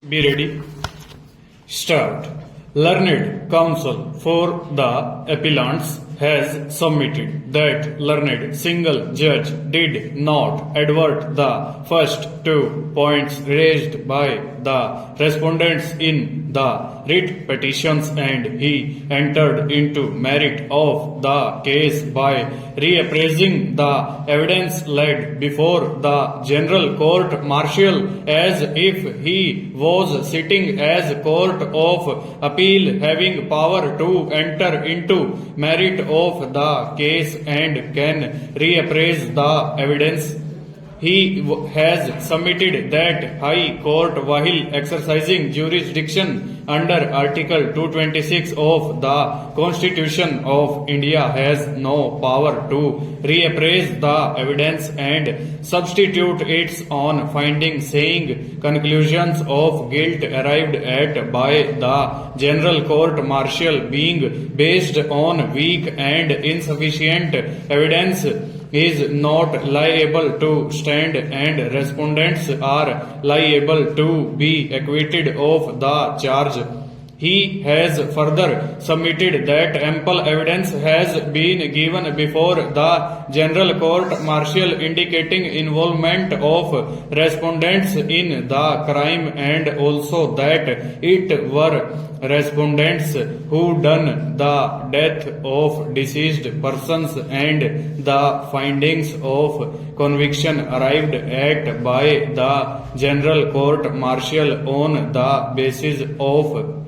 Be ready. Start. Learned counsel for the appellants has submitted that learned single judge did not advert the first 2 points raised by the respondents in the writ petitions, and he entered into merit of the case by reappraising the evidence laid before the general court martial as if he was sitting as court of appeal, having power to enter into merit of the case and can reappraise the evidence. He has submitted that High Court, while exercising jurisdiction under Article 226 of the Constitution of India, has no power to reappraise the evidence and substitute its own findings, saying conclusions of guilt arrived at by the General Court Martial being based on weak and insufficient evidence is not liable to stand, and respondents are liable to be acquitted of the charge. He has further submitted that ample evidence has been given before the General Court Martial indicating involvement of respondents in the crime, and also that it were respondents who done the death of deceased persons, and the findings of conviction arrived at by the General Court Martial on the basis of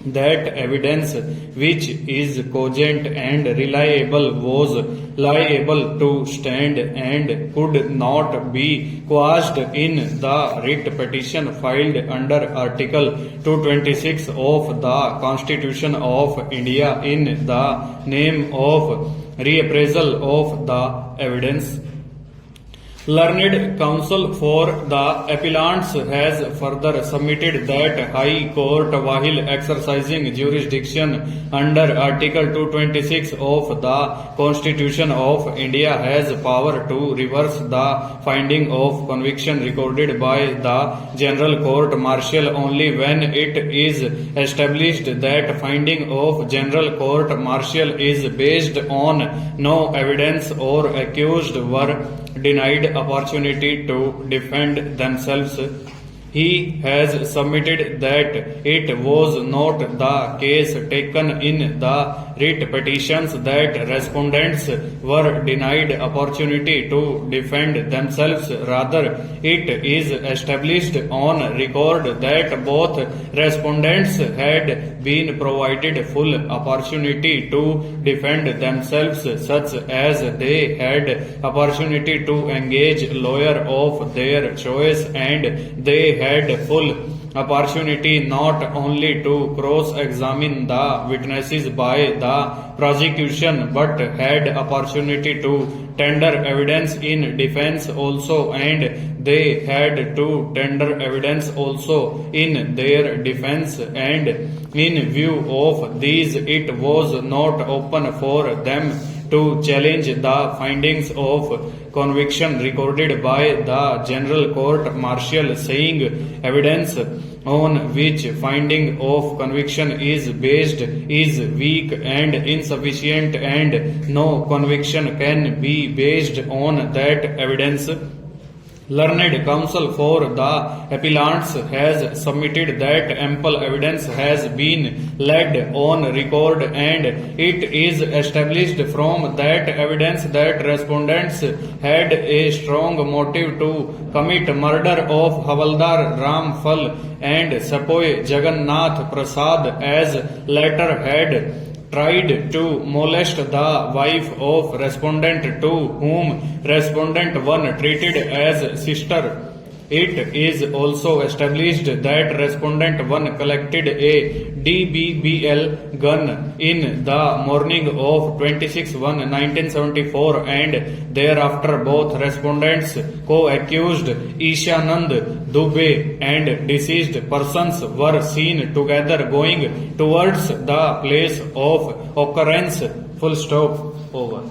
that evidence, which is cogent and reliable, was liable to stand and could not be quashed in the writ petition filed under Article 226 of the Constitution of India in the name of reappraisal of the evidence. Learned counsel for the appellants has further submitted that High Court, while exercising jurisdiction under Article 226 of the Constitution of India, has power to reverse the finding of conviction recorded by the General Court Martial only when it is established that finding of General Court Martial is based on no evidence or accused were denied opportunity to defend themselves. He has submitted that it was not the case taken in the writ petitions that respondents were denied opportunity to defend themselves. Rather, it is established on record that both respondents had been provided full opportunity to defend themselves, such as they had opportunity to engage lawyer of their choice, and they had full opportunity not only to cross-examine the witnesses by the prosecution, but had opportunity to tender evidence in defense also, and they had to tender evidence also in their defense, and in view of these it was not open for them to challenge the findings of conviction recorded by the General Court Martial, saying evidence on which finding of conviction is based is weak and insufficient, and no conviction can be based on that evidence. Learned counsel for the appellants has submitted that ample evidence has been laid on record, and it is established from that evidence that respondents had a strong motive to commit murder of Havaldar Ram Phal and Sepoy Jagannath Prasad, as latter had tried to molest the wife of respondent, to whom respondent 1 treated as sister. It is also established that respondent 1 collected a DBBL gun in the morning of 26/1/1974, and thereafter both respondents, co-accused Ishanand Dubey and deceased persons, were seen together going towards the place of occurrence. Full stop. Over.